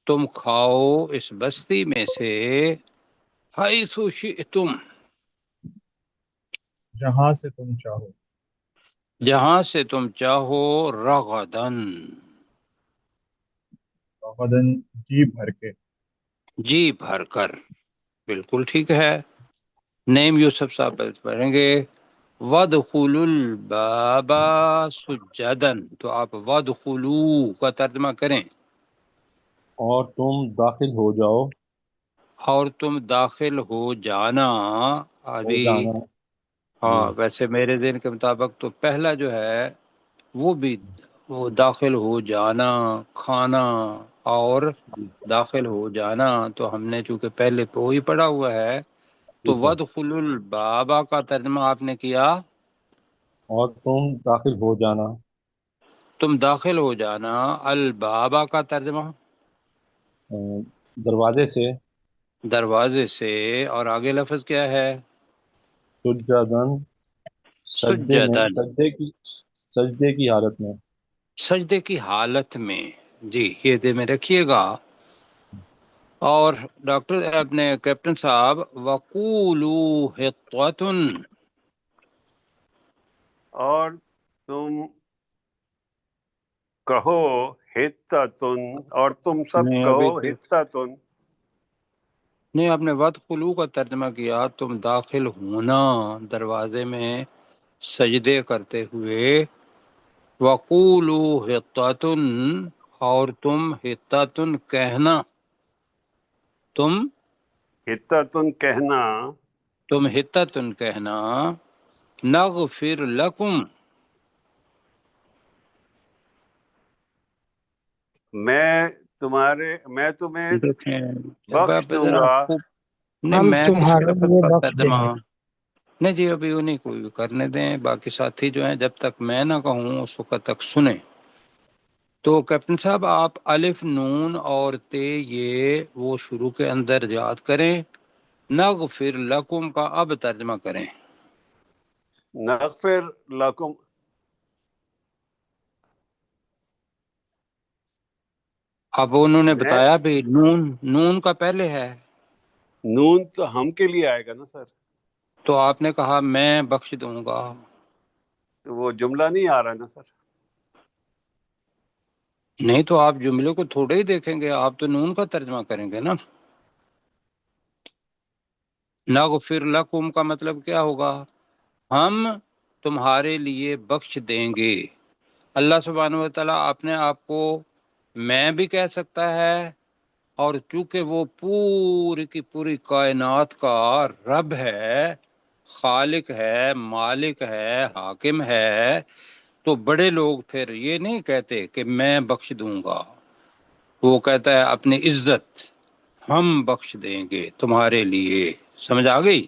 تم کھاؤ اس بستی میں سے حیث شئتم، جہاں سے تم چاہو، جہاں سے تم چاہو، رغدن، غدن جی بھر کے۔ جی بھر کر، بالکل ٹھیک ہے۔ نیم یوسف صاحب پڑھیں گے وَادْخُلُوا الْبَابَ سُجَّدًا، تو آپ وَادْخُلُوا کا ترجمہ کریں، اور تم داخل ہو جاؤ، اور تم داخل ہو جانا۔ ہو ابھی جانا جی ہاں، ویسے میرے ذہن کے مطابق تو پہلا جو ہے وہ بھی، وہ داخل ہو جانا، کھانا اور جی داخل ہو جانا، تو ہم نے چونکہ پہلے پہ وہی پڑھا ہوا ہے، جی تو سر، وَادْخُلُوا الْبَابَ کا ترجمہ آپ نے کیا، اور تم داخل ہو جانا، تم داخل ہو جانا۔ البابا کا ترجمہ دروازے سے، دروازے سے، اور آگے لفظ کیا ہے، سجدن سجدے میں، سجدن، سجدے کی حالت میں۔ سجدے کی حالت میں، جی یہ دے میں رکھیے گا۔ اور ڈاکٹر اپنے کیپٹن صاحب وقولوا حطۃ، اور تم کہو حتتن، اور تم سب نہیں ابھی کہو حتتن۔ نہیں، آپ نے وَادْخُلُوا کا ترجمہ کیا تم داخل ہونا دروازے میں سجدے کرتے ہوئے، وقولوا حطۃ، اور تم حطۃ کہنا، تم حتتن کہنا، حطۃ کہنا، نغفر لکم، میں تمہیں دیکھیں اب بخش آپ دوں ذرا گا۔ خوب، نہیں ہم میں کسی تمہارے لفظ لیے کا بخش دیں ترجمہ، گے۔ نہیں جی ابھی انہیں کوئی کرنے دیں، باقی ساتھی جو ہیں جب تک میں نہ کہوں اس وقت تک سنیں۔ تو کیپٹن صاحب آپ الف نون اور تے یہ وہ شروع کے اندر یاد کریں، نغفر لکم کا اب ترجمہ کریں۔ نغفر لکم، اب انہوں نے میں بتایا بھی نون کا پہلے ہے، نون تو ہم کے لیے آئے گا نا سر، تو آپ نے کہا میں بخش دوں گا، تو وہ جملہ نہیں آ رہا نا سر۔ نہیں تو آپ جملے کو تھوڑے ہی دیکھیں گے، آپ تو نون کا ترجمہ کریں گے نا۔ نغفر لکم کا مطلب کیا ہوگا، ہم تمہارے لیے بخش دیں گے۔ اللہ سبحانہ و تعالیٰ اپنے آپ کو میں بھی کہہ سکتا ہے، اور چونکہ وہ پوری کی پوری کائنات کا رب ہے، خالق ہے، مالک ہے، حاکم ہے، تو بڑے لوگ پھر یہ نہیں کہتے کہ میں بخش دوں گا، وہ کہتا ہے اپنی عزت ہم بخش دیں گے تمہارے لیے، سمجھ آ گئی،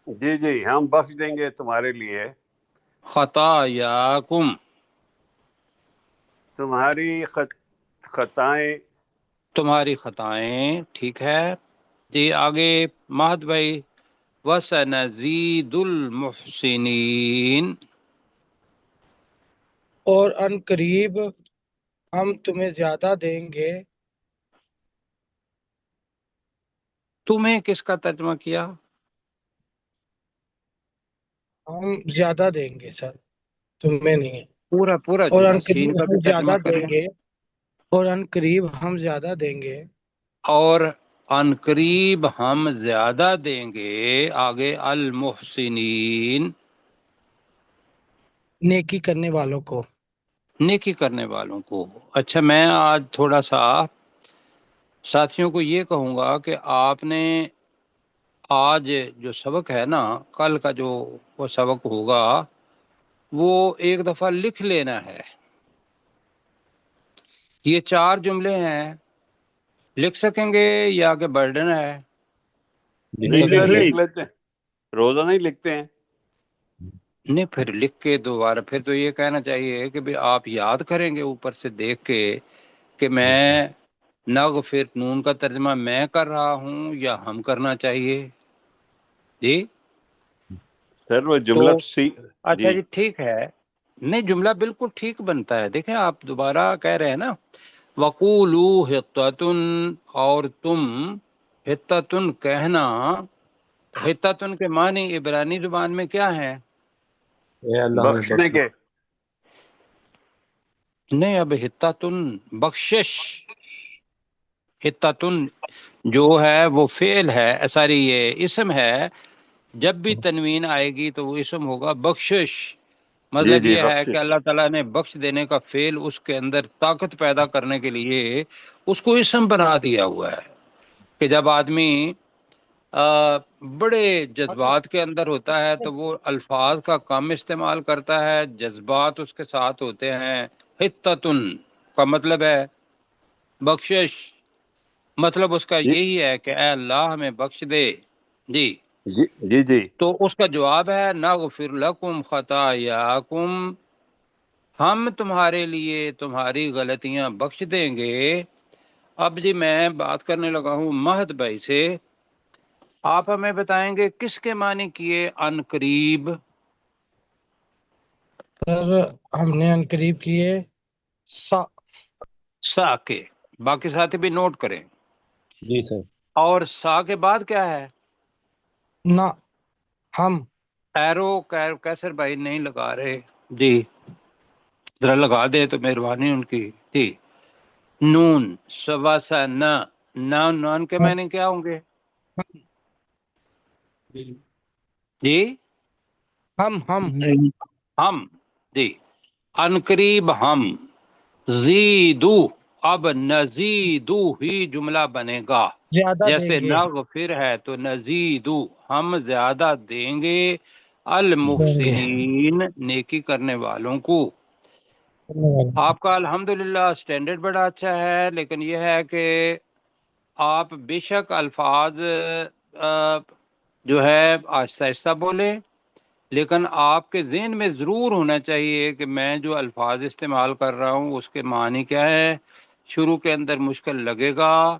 جی جی، ہم بخش دیں گے تمہارے لیے خطایاکم، تمہاری خطائیں۔ تمہاری خطائیں، ٹھیک ہے جی۔ آگے مہد بھائی وَسَنَزِيدُ الْمُحْسِنِينَ، اور ان قریب ہم تمہیں زیادہ دیں گے۔ تمہیں کس کا ترجمہ کیا، ہم زیادہ دیں گے سر، تمہیں نہیں ہے۔ پورا پورا اور جملہ ان سین قریب کا بھی ہم ترجمہ زیادہ کریں، دیں گے، اور ان قریب ہم زیادہ دیں گے اور ان قریب ہم زیادہ دیں گے، آگے المحسنین، نیکی کرنے والوں کو۔ نیکی کرنے والوں کو۔ اچھا میں آج تھوڑا سا ساتھیوں کو یہ کہوں گا کہ آپ نے آج جو سبق ہے نا، کل کا جو وہ سبق ہوگا وہ ایک دفعہ لکھ لینا ہے۔ یہ 4 جملے ہیں، لکھ سکیں گے یا کہ برڈن ہے؟ نہیں لکھ نہیں، سکیں گے، لکھ لیتے ہیں، روزانہ ہی لکھتے ہیں۔ نہیں پھر لکھ کے دوبارہ پھر تو یہ کہنا چاہیے کہ بھی آپ یاد کریں گے اوپر سے دیکھ کے کہ میں نغفر نون کا ترجمہ میں کر رہا ہوں یا ہم کرنا چاہیے جی۔ سر وہ تو جملہ اچھا جی جی ٹھیک ہے، نہیں جملہ بالکل ٹھیک بنتا ہے، دیکھیں آپ دوبارہ کہہ رہے ہیں نا وقولو حطتن، اور تم حطتن کہنا. حطتن کے معنی عبرانی زبان میں کیا ہے؟ اے اللہ ہمیں بخشنے بخش. کے. نہیں، اب حطتن بخشش. حطتن جو ہے وہ فعل ہے، ساری یہ اسم ہے. جب بھی تنوین آئے گی تو وہ اسم ہوگا بخشش. جی مطلب جی یہ ہے کہ بخشش. اللہ تعالیٰ نے بخش دینے کا فعل اس کے اندر طاقت پیدا کرنے کے لیے اس کو اسم بنا دیا ہوا ہے. کہ جب آدمی بڑے جذبات کے اندر ہوتا ہے تو وہ الفاظ کا کم استعمال کرتا ہے، جذبات اس کے ساتھ ہوتے ہیں. حتتن کا مطلب ہے بخشش. مطلب اس کا جی یہی ہے کہ اے اللہ ہمیں بخش دے. جی، جی جی جی. تو اس کا جواب ہے نغفر لکم خطایاکم، ہم تمہارے لیے تمہاری غلطیاں بخش دیں گے. اب جی میں بات کرنے لگا ہوں مہد بھائی سے. آپ ہمیں بتائیں گے کس کے معنی کیے ان قریب؟ سر ہم نے ان قریب کیے سا. سا کے. باقی ساتھی بھی نوٹ کریں. جی سر. اور سا کے بعد کیا ہے؟ نہ ہم. ایرو کیسر بھائی نہیں لگا رہے. جی ذرا لگا دے تو مہربانی ان کی. جی نون سوا سا نہ. نون کے معنی کیا ہوں گے؟ جی ہم ہم. جی ان قریب ہم. زیدو، اب نزیدو ہی جملہ بنے گا. زیادہ جیسے دیں گے. نغفر ہے تو نزیدو ہم زیادہ دیں گے دیں گے. المحسنین نیکی کرنے والوں کو. آپ کا الحمدللہ سٹینڈرڈ بڑا اچھا ہے، لیکن یہ ہے کہ آپ بے شک الفاظ جو ہے آہستہ آہستہ بولیں، لیکن آپ کے ذہن میں ضرور ہونا چاہیے کہ میں جو الفاظ استعمال کر رہا ہوں اس کے معنی کیا ہے. شروع کے اندر مشکل لگے گا،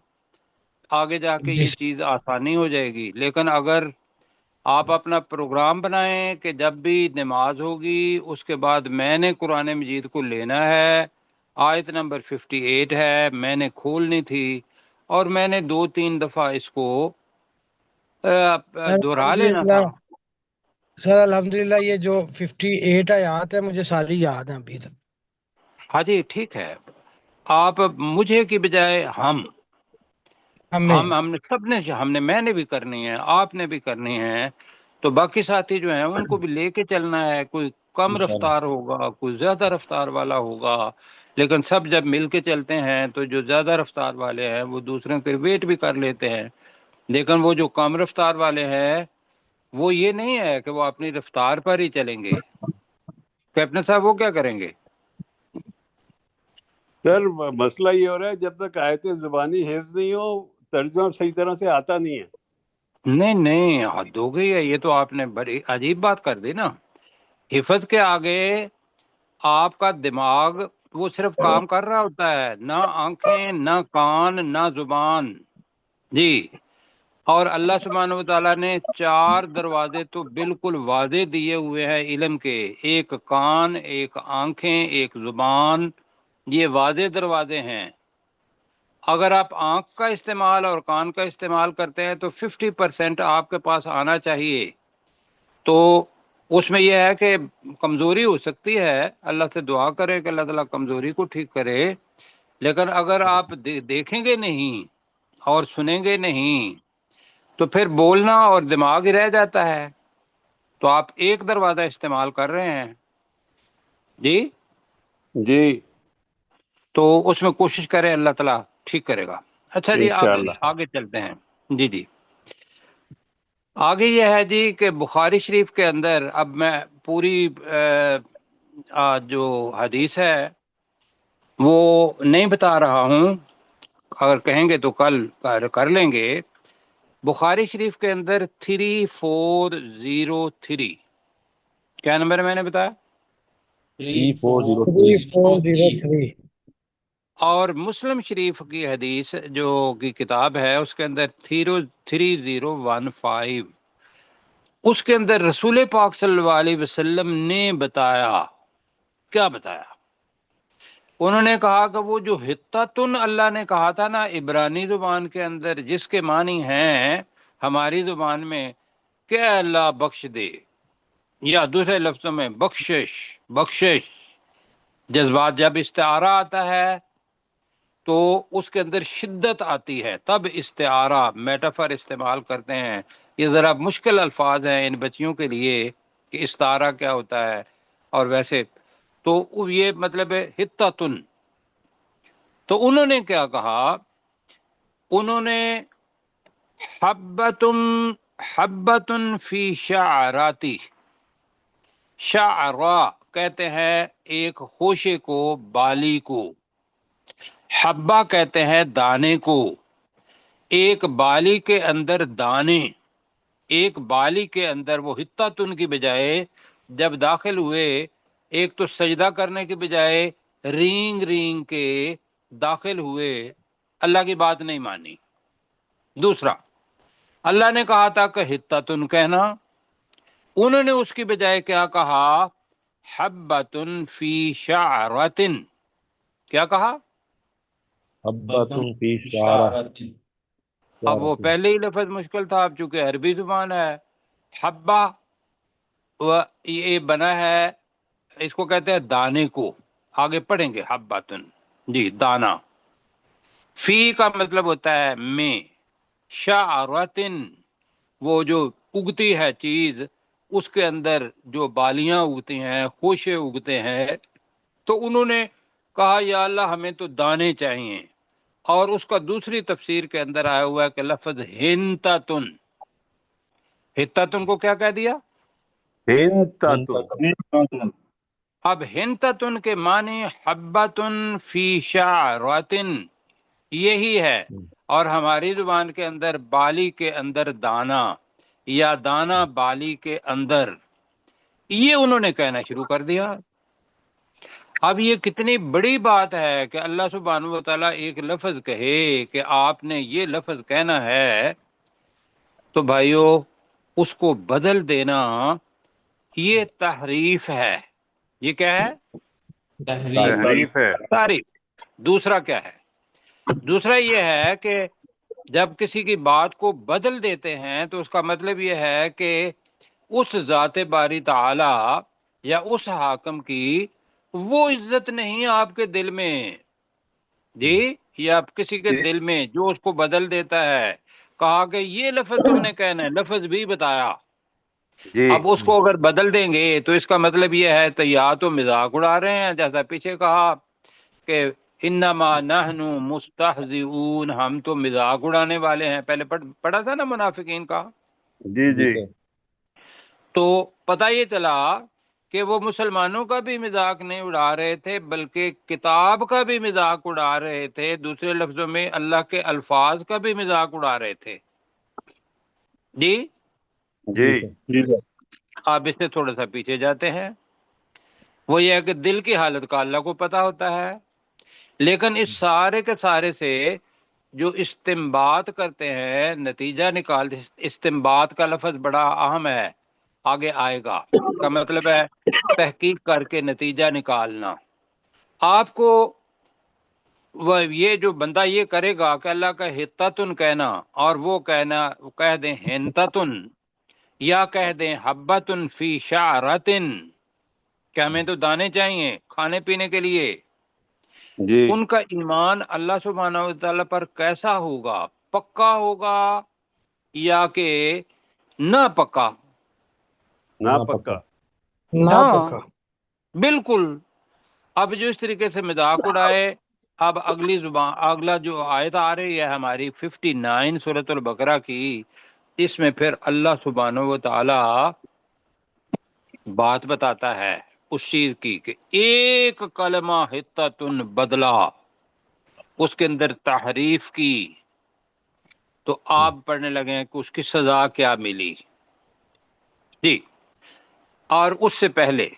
آگے جا کے جی یہ چیز آسانی ہو جائے گی. لیکن اگر آپ اپنا پروگرام بنائیں کہ جب بھی نماز ہوگی اس کے بعد میں نے قرآن مجید کو لینا ہے، آیت نمبر 58 ہے، میں نے کھولنی تھی اور میں نے 2-3 دفعہ اس کو سر دہرا لینا تھا. الحمدللہ یہ جو 58 آیات ہے مجھے ساری یاد ہیں ابھی تک. ہاں جی ٹھیک ہے. آپ مجھے کی بجائے ہم ہمیں. نے سب نے، میں نے بھی کرنی ہے، آپ نے بھی کرنی ہے. تو باقی ساتھی جو ہیں ان کو بھی لے کے چلنا ہے. کوئی کم انشاءاللہ. رفتار ہوگا، کوئی زیادہ رفتار والا ہوگا، لیکن سب جب مل کے چلتے ہیں تو جو زیادہ رفتار والے ہیں وہ دوسروں کے ویٹ بھی کر لیتے ہیں. لیکن وہ جو کم رفتار والے ہیں وہ یہ نہیں ہے کہ وہ اپنی رفتار پر ہی چلیں گے. کیپٹن صاحب وہ کیا کریں گے؟ سر مسئلہ یہ ہو رہا ہے جب تک آیتیں زبانی حفظ نہیں ہو ترجمہ صحیح طرح سے آتا نہیں ہے. نہیں حد ہو گئی ہے. یہ تو آپ نے بڑی عجیب بات کر دی نا. حفظ کے آگے آپ کا دماغ وہ صرف کام کر رہا ہوتا ہے، نہ آنکھیں، نہ کان، نہ زبان. جی اور اللہ سبحانہ و تعالیٰ نے 4 دروازے تو بالکل واضح دیے ہوئے ہیں علم کے. ایک کان، ایک آنکھیں، ایک زبان. یہ واضح دروازے ہیں. اگر آپ آنکھ کا استعمال اور کان کا استعمال کرتے ہیں تو 50% آپ کے پاس آنا چاہیے. تو اس میں یہ ہے کہ کمزوری ہو سکتی ہے، اللہ سے دعا کرے کہ اللہ تعالیٰ کمزوری کو ٹھیک کرے. لیکن اگر آپ دیکھیں گے نہیں اور سنیں گے نہیں تو پھر بولنا اور دماغ ہی رہ جاتا ہے. تو آپ ایک دروازہ استعمال کر رہے ہیں. جی جی تو اس میں کوشش کریں، اللہ تعالیٰ ٹھیک کرے گا. اچھا جی اب انشاءاللہ. آگے چلتے ہیں. جی آگے یہ ہے جی کہ بخاری شریف کے اندر اب میں پوری جو حدیث ہے وہ نہیں بتا رہا ہوں، اگر کہیں گے تو کل کر لیں گے. بخاری شریف کے اندر 3403 کیا نمبر ہے میں نے بتایا؟ 3403. 3403. اور مسلم شریف کی حدیث جو کی کتاب ہے اس کے اندر 3015 اس کے اندر رسول پاک صلی اللہ علیہ وسلم نے بتایا. کیا بتایا؟ انہوں نے کہا کہ وہ جو حتتن اللہ نے کہا تھا نا عبرانی زبان کے اندر، جس کے معنی ہیں ہماری زبان میں کہ اللہ بخش دے، یا دوسرے لفظوں میں بخشش، بخشش جذبات جب استعارہ آتا ہے تو اس کے اندر شدت آتی ہے، تب استعارہ میٹافر استعمال کرتے ہیں۔ یہ ذرا مشکل الفاظ ہیں ان بچیوں کے لیے کہ استعارہ کیا ہوتا ہے، اور ویسے تو یہ مطلب ہے حتتن۔ تو انہوں نے کیا کہا، انہوں نے حبتم حبتن فی شعراتی، شعرا کہتے ہیں ایک خوشے کو، بالی کو، حبہ کہتے ہیں دانے کو، ایک بالی کے اندر دانے، ایک بالی کے اندر وہ حتتن کی بجائے جب داخل ہوئے، ایک تو سجدہ کرنے کے بجائے رینگ رینگ کے داخل ہوئے، اللہ کی بات نہیں مانی۔ دوسرا، اللہ نے کہا تھا کہ حتتن کہنا، انہوں نے اس کی بجائے کیا کہا، حبتن فی شعرتن، کیا کہا؟ حبتن فی شعرہ، اب وہ پہلے ہی لفظ مشکل تھا، اب چونکہ عربی زبان ہے، حبہ یہ بنا ہے، اس کو کہتے ہیں دانے کو، آگے پڑھیں گے حبتن، جی دانا۔ فی کا مطلب ہوتا ہے میں، شعرتن وہ جو اگتی ہے چیز، اس کے اندر جو بالیاں اگتی ہیں، خوشے اگتے ہیں، تو انہوں نے کہا یا اللہ ہمیں تو دانے چاہیے، اور اس کا دوسری تفسیر کے اندر آیا ہوا ہے کہ لفظ ہنتتن، ہنتتن کو کیا کہہ دیا؟ ہنتتن۔ اب ہنتتن کے معنی حبتن فی شعرتن یہی ہے، اور ہماری زبان کے اندر بالی کے اندر دانا، یا دانا بالی کے اندر، یہ انہوں نے کہنا شروع کر دیا۔ اب یہ کتنی بڑی بات ہے کہ اللہ سبحانہ و تعالیٰ ایک لفظ کہے کہ آپ نے یہ لفظ کہنا ہے، تو بھائیو اس کو بدل دینا یہ تحریف ہے۔ یہ کیا ہے؟ تحریف ہے۔ تعریف۔ دوسرا کیا ہے؟ دوسرا یہ ہے کہ جب کسی کی بات کو بدل دیتے ہیں تو اس کا مطلب یہ ہے کہ اس ذات باری تعالی یا اس حاکم کی وہ عزت نہیں آپ کے دل میں، جی، یا کسی کے دل میں جو اس کو بدل دیتا ہے، کہا کہ یہ لفظ تم نے کہنا ہے، لفظ بھی بتایا، جی اب اس کو اگر بدل دیں گے تو اس کا مطلب یہ ہے تو یا تو مذاق اڑا رہے ہیں، جیسا پیچھے کہا کہ انما نحن مستہزئون، ہم تو مذاق اڑانے والے ہیں، پہلے پڑھا تھا نا منافقین کا۔ جی جی تو پتہ یہ چلا کہ وہ مسلمانوں کا بھی مذاق نہیں اڑا رہے تھے بلکہ کتاب کا بھی مذاق اڑا رہے تھے، دوسرے لفظوں میں اللہ کے الفاظ کا بھی مذاق اڑا رہے تھے۔ جی جی آپ اس سے تھوڑا سا پیچھے جاتے ہیں، وہ یہ ہے کہ دل کی حالت کا اللہ کو پتہ ہوتا ہے، لیکن اس سارے کے سارے سے جو استنباط کرتے ہیں، نتیجہ نکالتے، استنباط کا لفظ بڑا اہم ہے، آگے آئے گا، کا مطلب ہے تحقیق کر کے نتیجہ نکالنا۔ آپ کو یہ جو بندہ یہ کرے گا کہ اللہ کا حتتن کہنا اور وہ کہنا کہہ دیں ہنتتن یا کہہ دیں حبتن فی شعرتن کہ ہمیں تو دانے چاہیے کھانے پینے کے لیے، جی ان کا ایمان اللہ سبحانہ و تعالیٰ پر کیسا ہوگا؟ پکا ہوگا یا کہ نہ پکا؟ نا پکا۔ نہ ہاں پکا۔ بالکل۔ اب جو اس طریقے سے مذاق اڑائے، اب اگلا جو آیت آ رہی ہے ہماری 59 سورۃ البقرہ کی، اس میں پھر اللہ سبحانہ و تعالی بات بتاتا ہے اس چیز کی کہ ایک کلمہ حتتن بدلا، اس کے اندر تحریف کی، تو آپ پڑھنے لگے ہیں کہ اس کی سزا کیا ملی۔ جی، اور اس سے پہلے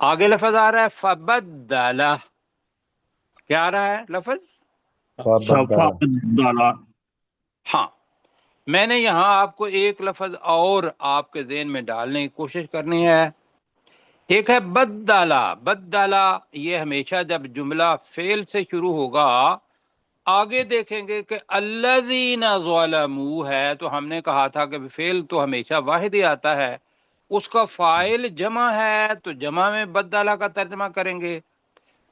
آگے لفظ آ رہا ہے فبدلا، کیا آ رہا ہے لفظ؟ ہاں، میں نے یہاں آپ کو ایک لفظ اور آپ کے ذہن میں ڈالنے کی کوشش کرنی ہے، ایک ہے بدلا. بدلا یہ ہمیشہ جب جملہ فعل سے شروع ہوگا آگے دیکھیں گے کہ الذین ظلموا ہے تو ہم نے کہا تھا کہ فعل تو ہمیشہ واحد ہی آتا ہے، اس کا فاعل جمع ہے تو جمع میں بدلا کا ترجمہ کریں گے،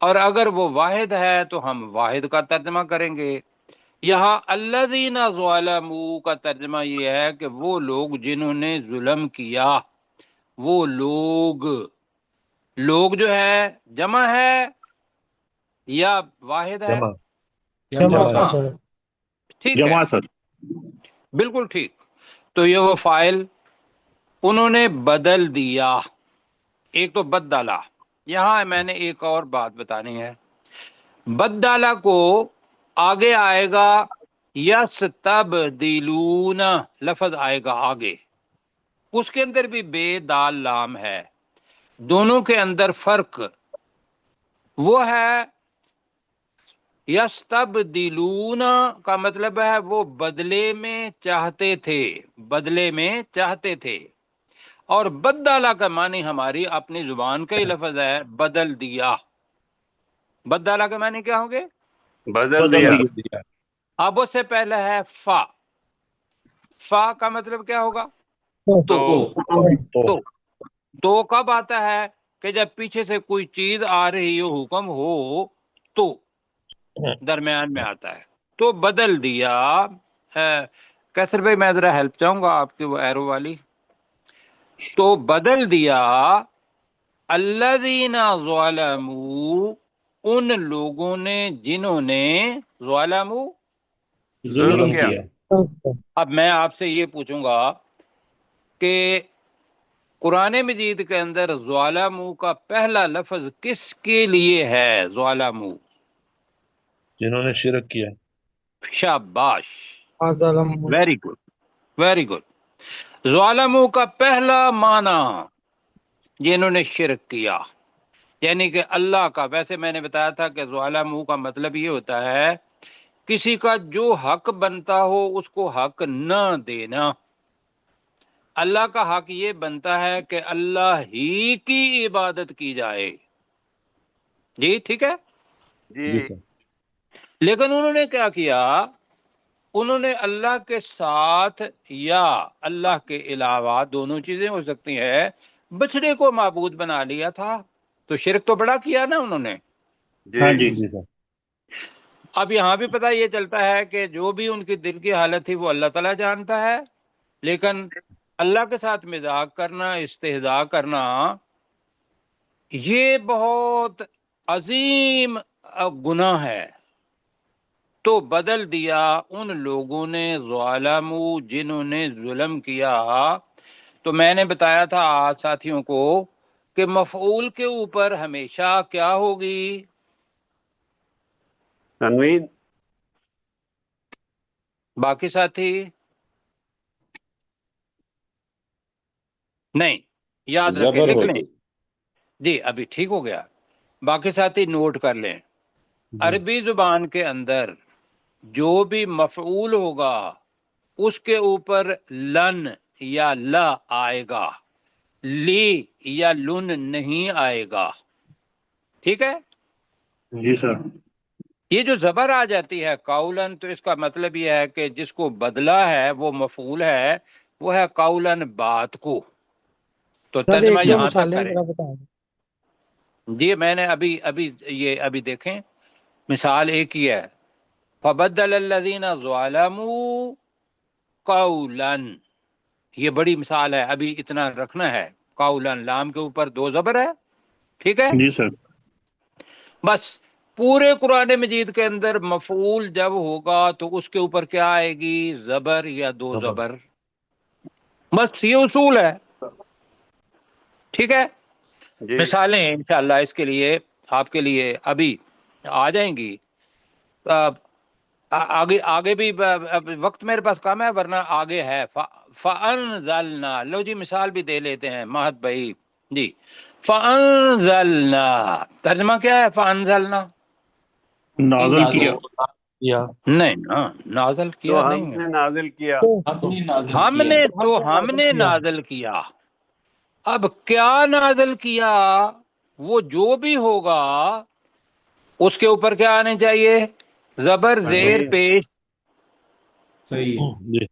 اور اگر وہ واحد ہے تو ہم واحد کا ترجمہ کریں گے. یہاں الذین ظلموا کا ترجمہ یہ ہے کہ وہ لوگ جنہوں نے ظلم کیا. وہ لوگ، لوگ جو ہے جمع ہے یا واحد ہے؟ جمع جمع جمع سر. ٹھیک ہے، جمع سر. بالکل ٹھیک. تو یہ وہ فائل انہوں نے بدل دیا. ایک تو بدلا. یہاں میں نے ایک اور بات بتانی ہے. بدلا کو آگے آئے گا یستبدلون لفظ آئے گا آگے، اس کے اندر بھی بے دال لام ہے. دونوں کے اندر فرق وہ ہے یستبدلون کا مطلب ہے وہ بدلے میں چاہتے تھے، بدلے میں چاہتے تھے، اور بدلا کا معنی ہماری اپنی زبان کا ہی لفظ ہے بدل دیا. بدلا کے معنی کیا ہوں گے؟ بدل دیا. دیا. اب اس سے پہلے ہے فا. فا کا مطلب کیا ہوگا؟ تو تو کب آتا ہے؟ کہ جب پیچھے سے کوئی چیز آ رہی ہو، حکم ہو تو درمیان میں آتا ہے. تو بدل دیا. کیسر بھائی میں ذرا ہیلپ چاہوں گا آپ کی، وہ ایرو والی. تو بدل دیا الذین ظلموا ان لوگوں نے جنہوں نے ظلموا ظلم کیا. اب میں آپ سے یہ پوچھوں گا کہ قرآن مجید کے اندر ظلموا کا پہلا لفظ کس کے لیے ہے؟ ظلموا. جنہوں نے شرک کیا. شاباش، ظلم. Very good, very good. ظلموا کا پہلا معنی جنہوں نے شرک کیا، یعنی کہ اللہ کا. ویسے میں نے بتایا تھا کہ ظلموا کا مطلب یہ ہوتا ہے کسی کا جو حق بنتا ہو اس کو حق نہ دینا. اللہ کا حق یہ بنتا ہے کہ اللہ ہی کی عبادت کی جائے. جی ٹھیک ہے. جی جی سر. لیکن انہوں نے کیا کیا؟ انہوں نے اللہ کے ساتھ یا اللہ کے علاوہ، دونوں چیزیں ہو سکتی ہیں، بچڑے کو معبود بنا لیا تھا. تو شرک تو بڑا کیا نا انہوں نے. ہاں جی. جی سر. اب یہاں بھی پتہ یہ چلتا ہے کہ جو بھی ان کی دل کی حالت تھی وہ اللہ تعالیٰ جانتا ہے، لیکن اللہ کے ساتھ مذاق کرنا، استہزاء کرنا، یہ بہت عظیم گناہ ہے. تو بدل دیا ان لوگوں نے ظلموا جنہوں نے ظلم کیا. تو میں نے بتایا تھا آج ساتھیوں کو کہ مفعول کے اوپر ہمیشہ کیا ہوگی؟ تنوین. باقی ساتھی نہیں یاد رکھیں، زبر لکھ ہو لیں. جی ابھی ٹھیک ہو گیا. باقی ساتھی نوٹ کر لیں. عربی زبان کے اندر جو بھی مفعول ہوگا اس کے اوپر لن یا لا آئے گا، لی یا لن نہیں آئے گا. ٹھیک ہے. جی سر. یہ جو زبر آ جاتی ہے قولن، تو اس کا مطلب یہ ہے کہ جس کو بدلا ہے وہ مفعول ہے، وہ ہے قولن بات کو. تو سر ترجمہ ایک دو یہاں تک مثالیں کریں. ذرا بتا دیں. جی میں نے ابھی دیکھیں مثال ایک ہی ہے. فبدل الذین ظلموا قولا، یہ بڑی مثال ہے، ابھی اتنا رکھنا ہے. قولا لام کے اوپر دو زبر ہے. ٹھیک ہے. جی سر. بس پورے قرآن مجید کے اندر مفعول جب ہوگا تو اس کے اوپر کیا آئے گی؟ زبر یا دو زبر. بس یہ اصول ہے. ٹھیک ہے. جی مثالیں انشاءاللہ اس کے لیے آپ کے لیے ابھی آ جائیں گی. آگے بھی وقت میرے پاس کم ہے، ورنہ آگے ہے. فَأَنزَلْنَا، لو جی مثال بھی دے لیتے ہیں مہت بھائی جی. فَأَنزَلْنَا ترجمہ کیا ہے؟ فَأَنزَلْنَا نازل کیا. نہیں نا، نازل تو کیا ہم نہیں نے ہے. نازل کیا. ہم نے نازل کیا. اب کیا نازل کیا، وہ جو بھی ہوگا اس کے اوپر کیا آنے چاہیے، زبر زیر پیش صحیح ہے. جی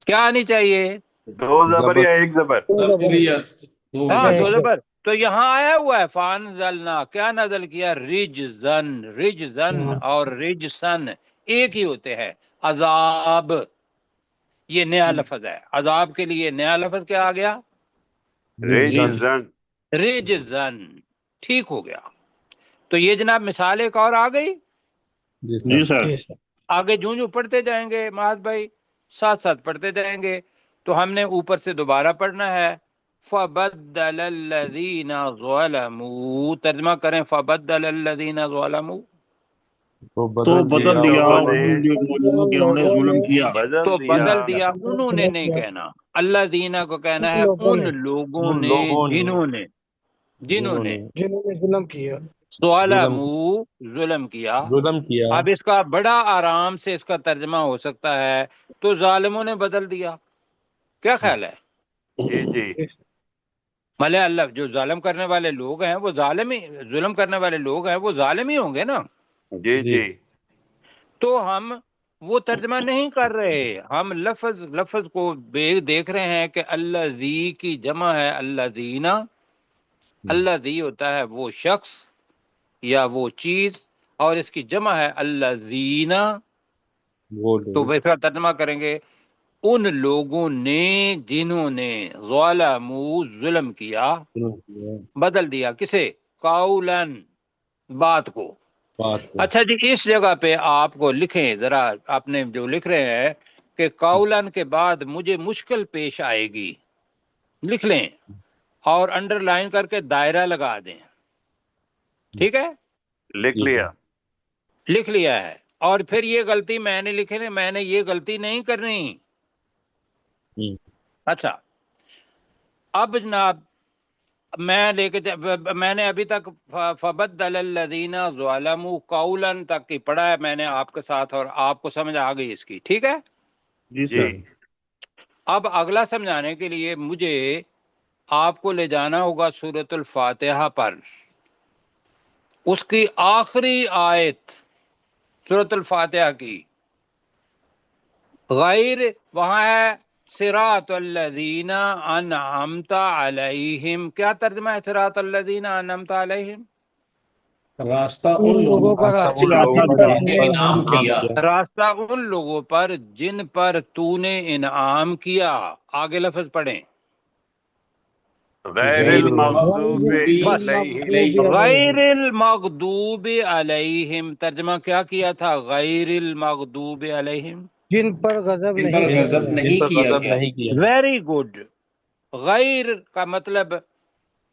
کیا آنی چاہیے، دو زبر یا ایک زبر؟ ہاں ایک دو زبر. زبر. تو یہاں آیا ہوا ہے فانزلنا، کیا نازل کیا، رجزن. رجزن اور رجسن ایک ہی ہوتے ہیں. عذاب یہ نیا لفظ ہے، عذاب کے لیے نیا لفظ کیا آ گیا، ریجزن. رجزن. ٹھیک ہو گیا. تو یہ جناب مثال ایک اور آ گئی. جی سر. جی سر. آگے جوں پڑھتے جائیں گے معاذ بھائی، ساتھ ساتھ پڑھتے جائیں گے. تو ہم نے اوپر سے دوبارہ پڑھنا ہے. فَبَدَّلَ الَّذِينَ ظَلَمُوا، ترجمہ کریں فَبَدَّلَ الَّذِينَ ظَلَمُوا. تو تو بدل بدل دیا دیا لوگوں نے ان لوگوں کہ انہوں نے ظلم کیا. تو بدل دیا بدل دیا، انہوں نے نہیں کہنا، اللہ دینا کو کہنا ہے ان لوگوں ان نے لوگوں نے جنہوں نے جنہوں نے جنہوں نے ظلم کیا. ظلموا ظلم کیا. ظلم کیا. اب اس کا بڑا آرام سے اس کا ترجمہ ہو سکتا ہے تو ظالموں نے بدل دیا. کیا خیال ہے، جی جی ملے اللہ جو ظالم کرنے والے لوگ ہیں وہ ظالم ہی، ظلم کرنے والے لوگ ہیں وہ ظالم ہی ہوں گے نا. جی جی تو ہم وہ ترجمہ نہیں کر رہے، ہم لفظ لفظ کو دیکھ رہے ہیں کہ اللہ ذی کی جمع ہے اللہ دینا. اللہ ذی ہوتا ہے وہ شخص یا وہ چیز، اور اس کی جمع ہے اللہ زینا. وہ تو لوگ اس کا ترجمہ کریں گے ان لوگوں نے جنہوں نے ظلموا ظلم کیا، ظلم کیا. بدل دیا کسے، قولن بات کو. بات کو. اچھا جی اس جگہ پہ آپ کو لکھیں ذرا، آپ نے جو لکھ رہے ہیں کہ قولن کے بعد مجھے مشکل پیش آئے گی، لکھ لیں اور انڈر لائن کر کے دائرہ لگا دیں. ٹھیک ہے، لکھ لیا. لکھ لیا ہے. اور پھر یہ غلطی میں نے لکھی نہیں، میں نے یہ غلطی نہیں کرنی. اچھا اب جناب میں نے ابھی تک فبدل الذین ظلموا قولا تک کی پڑھا ہے میں نے آپ کے ساتھ، اور آپ کو سمجھ آ گئی اس کی. ٹھیک ہے، جی جی سر. اب اگلا سمجھانے کے لیے مجھے آپ کو لے جانا ہوگا سورۃ الفاتحہ پر، اس کی آخری آیت سورۃ الفاتحہ کی. غیر وہاں ہے صراط الذین انعمت علیہم. کیا ترجمہ ہے صراط الذین انعمت علیہم؟ راستہ ان لوگوں پر جن پر نے انعام کیا. راستہ ان لوگوں پر جن پر تو نے انعام کیا. آگے لفظ پڑھیں، غیر المغضوب بس. علیہم. غیر المغضوب علیہم، ترجمہ کیا کیا تھا، غیر المغضوب علیہم. جن پر غضب جن پر نہیں غضب نہیں کیا گیا. نہیں کیا. Very good. غیر کا مطلب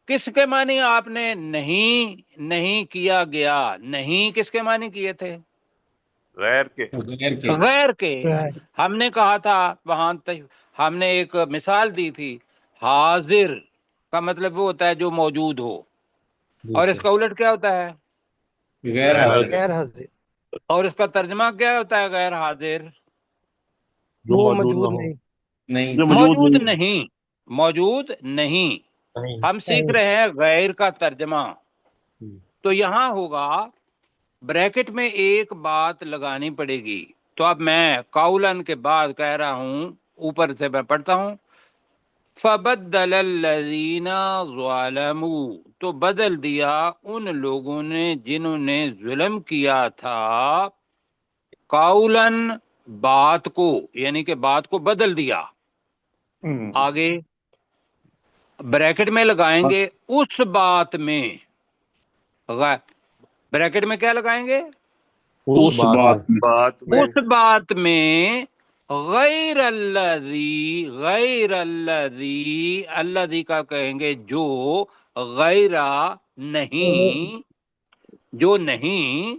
کس کے معنی آپ نے، نہیں کیا گیا. نہیں کس کے معنی کیے تھے، غیر کے. غیر کے. غیر کے. کیا. ہم نے کہا تھا وہاں ہم نے ایک مثال دی تھی، حاضر کا مطلب وہ ہوتا ہے جو موجود ہو، اور اس کا الٹ کیا ہوتا ہے، غیر حاضر. غیر حاضر اور اس کا ترجمہ کیا ہوتا ہے، غیر حاضر، جو وہ موجود موجود نہ ہو. نہیں. نہیں. موجود نہیں. موجود نہیں. نہیں. ہم سیکھ رہے ہیں غیر کا ترجمہ. تو یہاں ہوگا بریکٹ میں ایک بات لگانی پڑے گی. تو اب میں قولن کے بعد کہہ رہا ہوں، اوپر سے میں پڑھتا ہوں، فبدل الذین ظلموا، تو بدل دیا ان لوگوں نے جنہوں نے ظلم کیا تھا، قولن بات کو، یعنی کہ بات کو بدل دیا. آگے بریکٹ میں لگائیں گے اس بات میں، بریکٹ میں کیا لگائیں گے، اس بات میں. بات میں اس بات میں غیر الذی، غیر الذی، الذی کا کہیں گے جو، غیرہ نہیں، جو نہیں،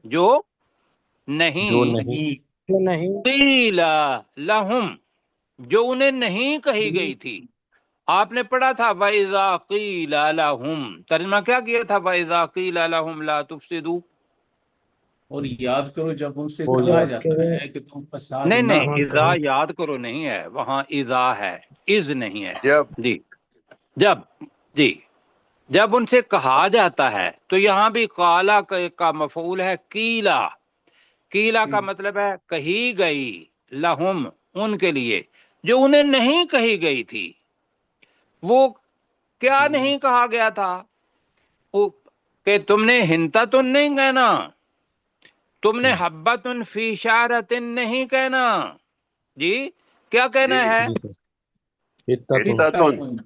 جو نہیں، جو نہیں. جو نہیں. قیل لہم، جو انہیں نہیں کہی گئی تھی. آپ نے پڑھا تھا وَإِذَا قِيلَ لَهُمْ، ترجمہ کیا کیا تھا، وَإِذَا قِيلَ لَهُمْ لَا تُفْسِدُوا. اور یاد کرو جب ان سے وہ کہا یاد جاتا ہے کہ تم فساد نہیں نہ نہیں، اذا یاد کرو نہیں ہے، وہاں اذا ہے، از نہیں ہے. جب جی جب ان سے کہا جاتا ہے تو یہاں بھی قالا کا مفعول ہے قیلا. قیلا کا مطلب ہے کہی گئی، لہم ان کے لیے، جو انہیں نہیں کہی گئی تھی. وہ کیا نہیں کہا گیا تھا؟ کہ تم نے ہنتاتن نہیں کہنا، تم نے حبتن فی شعرتن نہیں کہنا. جی کیا کہنا ہے؟ حتتن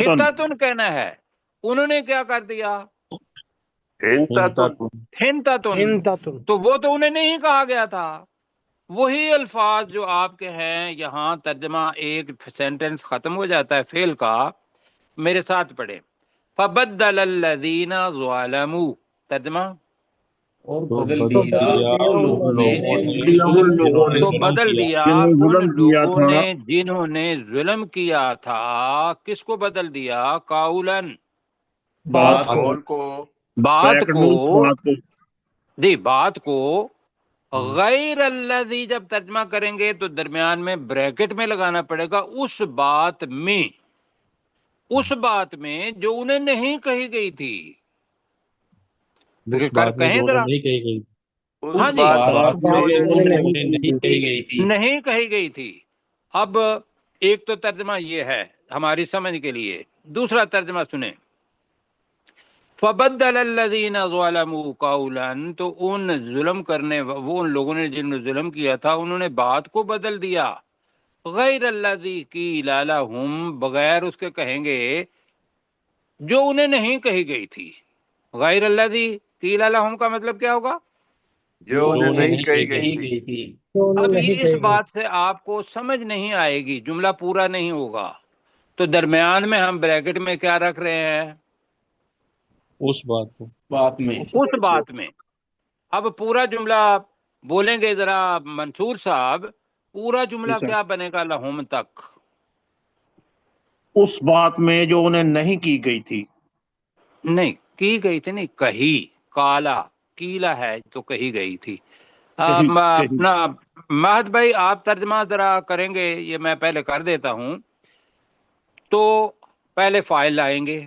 حتتن کہنا ہے. انہوں نے کیا کر دیا؟ حتتن ہنتاتن. انتتن. تو وہ تو انہیں نہیں کہا گیا تھا. وہی الفاظ جو آپ کے ہیں، یہاں ترجمہ ایک سینٹنس ختم ہو جاتا ہے فعل کا. میرے ساتھ پڑھیں. فبدل الذین ظلموا. ترجمہ اور تو بدل بدل دیا دیا ان ان لوگوں نے لوگوں جنہوں نے نے ظلم ان کیا. لوگوں نے تو ظلم بدل کیا دیا جنہوں نے ان ظلم کیا لوگوں تھا، نے جنہوں نے ظلم کیا تھا. کس کو بدل دیا؟ قولن، بات کو. بات بات بیک کو. نوٹ بات کو جی بات کو. غیر الذی جب ترجمہ کریں گے تو درمیان میں بریکٹ میں لگانا پڑے گا. اس بات میں جو انہیں نہیں کہی گئی تھی. اس بات میں کہیں جو انہیں ذرا. نہیں کہی گئی. ہاں اس جی، بات بات میں میں جو جو انہیں انہیں نہیں کہی گئی تھی. نہیں کہی گئی تھی. اب ایک تو ترجمہ یہ ہے ہماری سمجھ کے لیے. دوسرا ترجمہ سنیں. فبدل الذین ظلموا قولا، تو ان ظلم کرنے وہ ان لوگوں نے جن نے ظلم کیا تھا انہوں نے بات کو بدل دیا. غیر الذی قیل لہم، بغیر اس کے کہیں گے جو انہیں نہیں کہی گئی تھی. غیر الذی قیل لہم کا مطلب کیا ہوگا؟ جو جو انہیں انہیں نہیں نہیں کہی کہی گئی تھی. تو انہیں اب نہیں یہ اس کہی گئی. بات سے آپ کو سمجھ نہیں آئے گی، جملہ پورا نہیں ہوگا. تو درمیان میں ہم بریکٹ میں کیا رکھ رہے ہیں؟ اس بات کو. بات میں اس بات میں. اب پورا جملہ بولیں گے ذرا منصور صاحب، پورا جملہ جی سر، کیا بنے گا لہم تک؟ اس بات میں جو انہیں نہیں کی گئی تھی. نہیں کی گئی تھی، نہیں کہی. کالا کیلا ہے تو کہی گئی تھی. کہیں کہیں اپنا مہد بھائی آپ ترجمہ ذرا کریں گے؟ یہ میں پہلے کر دیتا ہوں. تو پہلے فائل لائیں گے.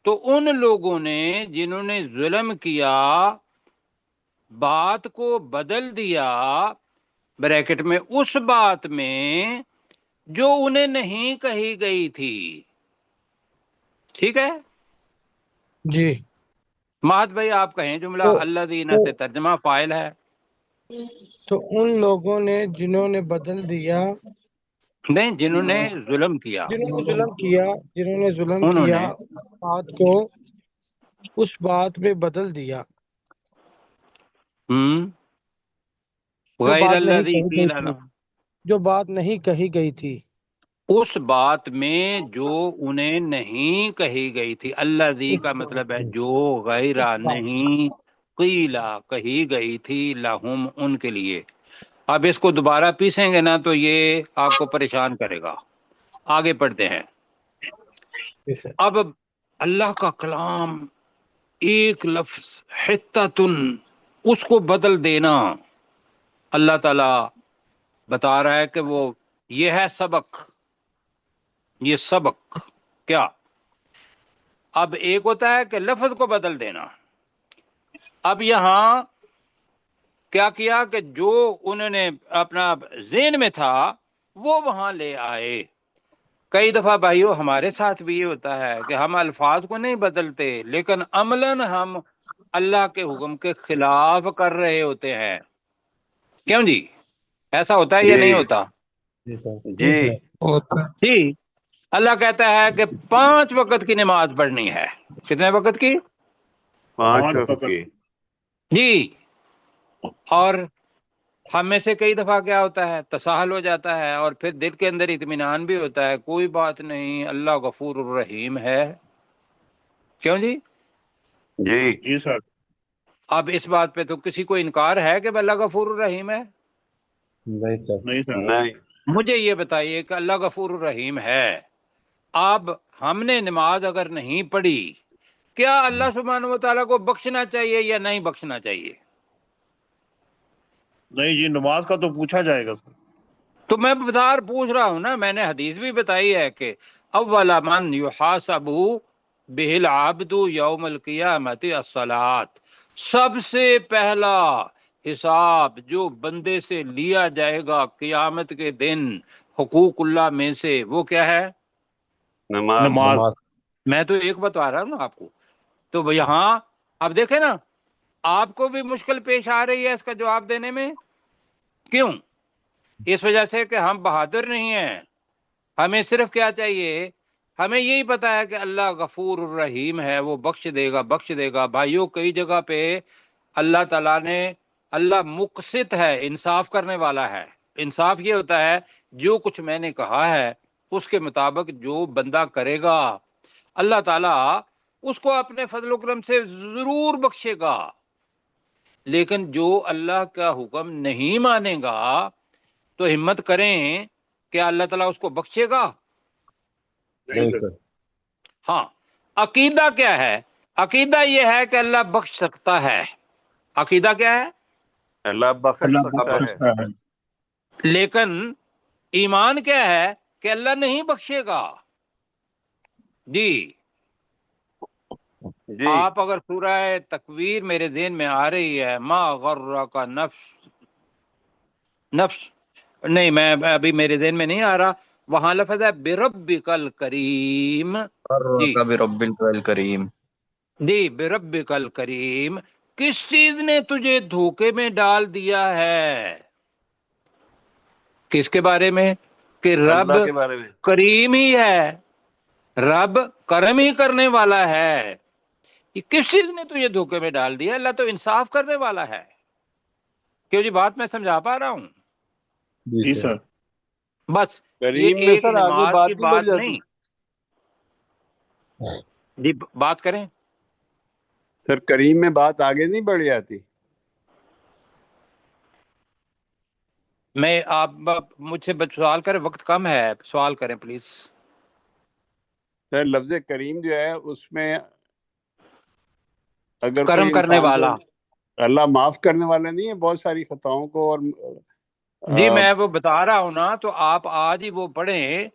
تو ان لوگوں نے جنہوں نے ظلم کیا بات کو بدل دیا بریکٹ میں اس بات میں جو انہیں نہیں کہی گئی تھی. ٹھیک ہے جی. مہد بھائی آپ کہیں جملہ. تو اللہ دینا سے ترجمہ فائل ہے. تو ان لوگوں نے جنہوں نے بدل دیا، نہیں، جنہوں نے ظلم کیا جنہوں نے ظلم انہوں کیا نے. بات کو اس بات میں بدل دیا جو غیر بات نہیں الذی کہی گئی قیل تھی. لہم، جو بات نہیں کہی گئی تھی. اس بات میں جو انہیں نہیں کہی گئی تھی. الذی اس کا بات مطلب ہے میں. جو، غیرہ نہیں، قیلا کہی گئی تھی، لہم ان کے لیے. اب اس کو دوبارہ پیسیں گے نا تو یہ آپ کو پریشان کرے گا. آگے پڑھتے ہیں. جی سر. اب اللہ کا کلام ایک لفظ حتتن، اس کو بدل دینا. اللہ تعالی بتا رہا ہے کہ وہ یہ ہے سبق. یہ سبق کیا؟ اب ایک ہوتا ہے کہ لفظ کو بدل دینا. اب یہاں کیا کیا کہ جو انہوں نے اپنا ذہن میں تھا وہ وہاں لے آئے. کئی دفعہ بھائیو ہمارے ساتھ بھی یہ ہوتا ہے کہ ہم الفاظ کو نہیں بدلتے لیکن عملاً ہم اللہ کے حکم کے خلاف کر رہے ہوتے ہیں. کیوں جی؟ ایسا ہوتا ہے یا نہیں ہوتا؟ جی سر. جی سر. جی. اللہ کہتا ہے کہ 5 وقت کی نماز پڑھنی ہے. کتنے وقت کی؟ 5 پانچ وقت کی. جی. اور ہم میں سے کئی دفعہ کیا ہوتا ہے، تساہل ہو جاتا ہے اور پھر دل کے اندر اطمینان بھی ہوتا ہے، کوئی بات نہیں، اللہ غفور الرحیم ہے. کیوں جی؟ جی. جی سر. اب اس بات پہ تو کسی کو انکار ہے کہ اللہ غفور الرحیم ہے؟ نہیں سر. نہیں سر. نہیں. مجھے یہ بتائیے کہ اللہ غفور الرحیم ہے. اب ہم نے نماز اگر نہیں پڑھی، کیا اللہ سبحانہ و تعالیٰ کو بخشنا چاہیے یا نہیں بخشنا چاہیے؟ نہیں جی، نماز کا تو پوچھا جائے گا سر. تو میں پوچھ رہا ہوں نا، میں نے حدیث بھی بتائی ہے کہ اول من یحاسب بہ العبد یوم القیامت الصلاۃ، سب سے پہلا حساب جو بندے سے لیا جائے گا قیامت کے دن حقوق اللہ میں سے، وہ کیا ہے؟ نماز۔ نماز۔ نماز۔ میں تو ایک بتا رہا ہوں نا آپ کو، تو یہاں آپ دیکھیں نا، آپ کو بھی مشکل پیش آ رہی ہے اس کا جواب دینے میں۔ کیوں؟ اس وجہ سے کہ ہم بہادر نہیں ہیں، ہمیں صرف کیا چاہیے، ہمیں یہی پتا ہے کہ اللہ غفور الرحیم ہے، وہ بخش دے گا بخش دے گا۔ بھائیوں، کئی جگہ پہ اللہ تعالیٰ نے، اللہ مقسط ہے، انصاف کرنے والا ہے۔ انصاف یہ ہوتا ہے جو کچھ میں نے کہا ہے اس کے مطابق جو بندہ کرے گا اللہ تعالیٰ اس کو اپنے فضل و کرم سے ضرور بخشے گا، لیکن جو اللہ کا حکم نہیں مانے گا تو ہمت کریں کہ اللہ تعالیٰ اس کو بخشے گا؟ نہیں سر۔ ہاں، عقیدہ کیا ہے؟ عقیدہ یہ ہے کہ اللہ بخش سکتا ہے۔ عقیدہ کیا ہے؟ اللہ بخش اللہ سکتا ہے۔ بخشتا ہے۔ لیکن ایمان کیا ہے کہ اللہ نہیں بخشے گا۔ جی جی آپ اگر سورہ تکویر میرے ذہن میں آ رہی ہے، ما غرک نفس نہیں، میں ابھی میرے ذہن میں نہیں آ رہا، وہاں لفظ ہے بربک الکریم۔ جی برب الکریم، جی بربک الکریم، کس چیز نے تجھے دھوکے میں ڈال دیا ہے؟ کس کے بارے میں؟ کہ رب اللہ کے بارے میں۔ کریم ہی ہے، رب کرم ہی کرنے والا ہے۔ یہ کس چیز نے تجھے دھوکے میں ڈال دیا؟ اللہ تو انصاف کرنے والا ہے۔ کیوں جی، بات میں سمجھا پا رہا ہوں؟ جی سر۔ بس یہ کریم میں ایک سر آگے نماز بات کی نہیں بڑھ بات جاتی؟ نہیں جی، بات کریں۔ سر کریم میں بات آگے نہیں بڑھ جاتی؟ میں آپ مجھ سے سوال کریں، وقت کم ہے، سوال کریں پلیز۔ سر لفظ کریم جو ہے اس میں اگر کرم کوئی کرنے انسان والا۔ کو اللہ معاف کرنے والا نہیں ہے بہت ساری خطاؤں کو؟ اور جی میں وہ بتا رہا ہوں نا، تو آپ آج ہی وہ پڑھیں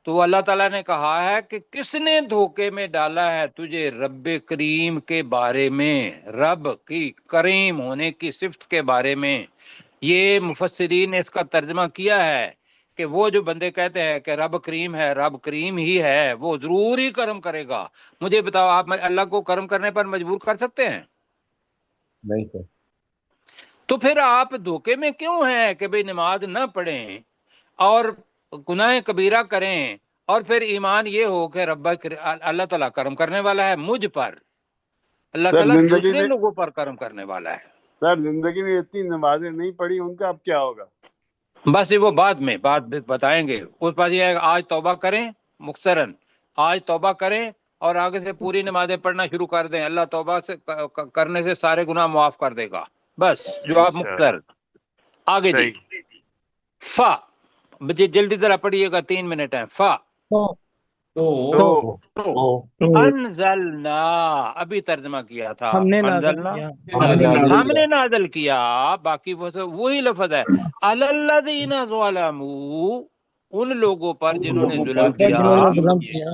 تو اللہ تعالیٰ نے کہا ہے کہ کس نے دھوکے میں ڈالا ہے تجھے رب کریم کے بارے میں، رب کی کریم ہونے کی صفت کے بارے میں۔ یہ مفسرین نے اس کا ترجمہ کیا ہے کہ وہ جو بندے کہتے ہیں کہ رب کریم ہے، رب کریم ہی ہے، وہ ضرور ہی کرم کرے گا۔ مجھے بتاؤ، آپ اللہ کو کرم کرنے پر مجبور کر سکتے ہیں؟ نہیں سر۔ تو پھر آپ دھوکے میں کیوں ہیں کہ بھئی نماز نہ پڑھیں اور گناہ کبیرہ کریں، اور پھر ایمان یہ ہو کہ رب اللہ تعالیٰ کرم کرنے والا ہے مجھ پر، اللہ سر تعالیٰ زندگی دوسرے میں لوگوں پر کرم کرنے والا ہے۔ سر زندگی میں اتنی نمازیں نہیں پڑھی، ان کا اب کیا ہوگا؟ بس وہ بعد میں بات بتائیں گے۔ اس پاس یہ ہے کہ آج توبہ کریں، مختصراً آج توبہ کریں اور آگے سے پوری نمازیں پڑھنا شروع کر دیں، اللہ توبہ سے کرنے سے سارے گناہ معاف کر دے گا۔ بس جواب مختصر۔ آگے جی، صحیح۔ فا، جی جلدی ذرا پڑھیے گا، 3 منٹ ہیں۔ فا تو انزلنا، ابھی ترجمہ کیا تھا، ہم نے نازل انزلنا کیا۔ ہم نے نازل کیا، باقی وہی لفظ ہے، علی الذین ظلموا، ان لوگوں پر جنہوں نے ظلم کیا، جنہوں نے ظلم کیا،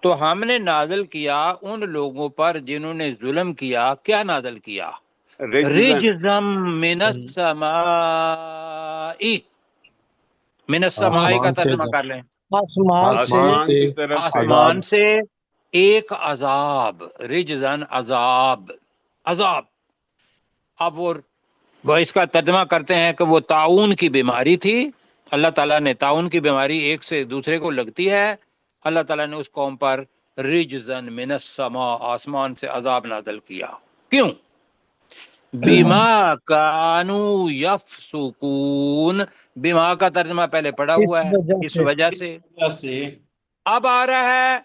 تو ہم نے نازل کیا ان لوگوں پر جنہوں نے ظلم کیا۔ کیا نازل کیا؟ رجزم من السماء، من السماء کا ترجمہ کر لیں، آسمان سے آسمان کی طرف سے آسمان سے ایک عذاب، رجزن عذاب، عذاب۔ اب وہ اس کا ترجمہ کرتے ہیں کہ وہ طاعون کی بیماری تھی، اللہ تعالیٰ نے طاعون کی بیماری ایک سے دوسرے کو لگتی ہے، اللہ تعالیٰ نے اس قوم پر رجزن من السماء، آسمان سے عذاب نازل کیا۔ کیوں؟ بیما کانوا یفسقون، بیما کا ترجمہ پہلے پڑا ہوا ہے، اس وجہ سے۔ اب آ رہا ہے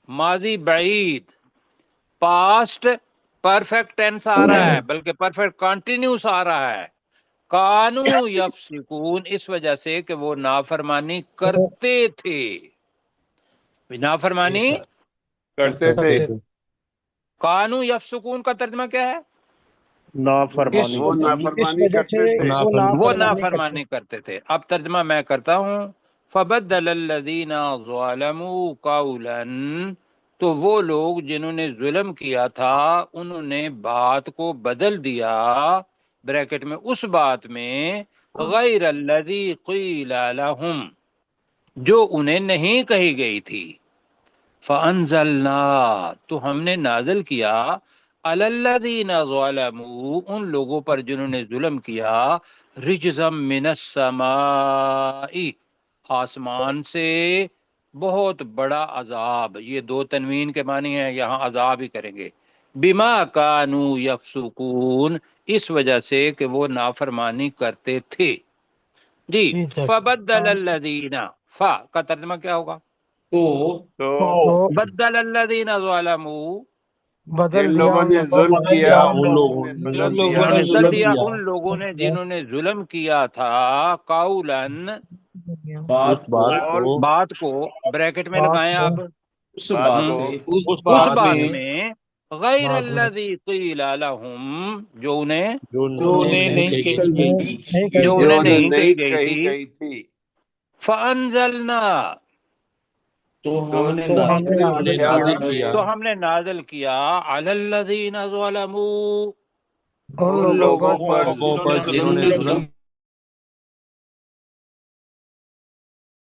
ماضی بعید، پاسٹ پرفیکٹ ٹینس آ رہا ہے، بلکہ پرفیکٹ کنٹینیوس آ رہا ہے۔ کانوا یفسقون، اس وجہ سے کہ وہ نافرمانی کرتے تھے، نافرمانی کرتے تھے۔ کانوا یفسقون کا ترجمہ کیا ہے؟ نافرمانی وہ اس نافرمانی وجہ کرتے سے تھے، وہ وہ نافرمانی نافرمانی کرتے تھے۔ اب ترجمہ میں کرتا ہوں، فبدل الذین ظلموا قولا، تو وہ لوگ جنہوں نے ظلم کیا تھا انہوں نے بات کو بدل دیا، بریکٹ میں اس بات میں، غیر الذی قیل لہم، جو انہیں نہیں کہی گئی تھی۔ فانزلنا، تو ہم نے نازل کیا، علی الذین ظلموا، ان لوگوں پر جنہوں نے ظلم کیا، رجزا من السماء، آسمان سے بہت بڑا عذاب۔ یہ دو تنوین کے معنی ہیں، یہاں عذاب ہی کریں گے۔ بما کانوا یفسقون، اس وجہ سے کہ وہ نافرمانی کرتے تھے۔ جی، فبدل الذین، فا کا ترجمہ کیا ہوگا؟ تو بدل الذین ظلموا، بدل جن دیا لوگوں ان نے لوگوں ظلم نے کیا ان لوگوں نے نے بدل جنہوں دیا نے بدل ظلم دیا کیا ان لوگوں نے جنہوں نے ظلم کیا تھا، قولاً، اس بات اور کو، بات کو، بریکٹ میں لگائیں آپ، بات کو اس اس بات بات میں میں، غیر الذی قیل لہم، جو انہیں جو انہیں نہیں کہی گئی تھی، جو جو انہیں انہیں نہیں نہیں کہی گئی کہی تھی، گئی تھی، فانزلنا، تو ہم نے نازل کیا تو ہم نے نازل کیا، علی الذین ظلموا، ان ان لوگوں لوگوں پر پر لوگوں جنہوں پر نے جنہوں ظلم نے کیا، ظلم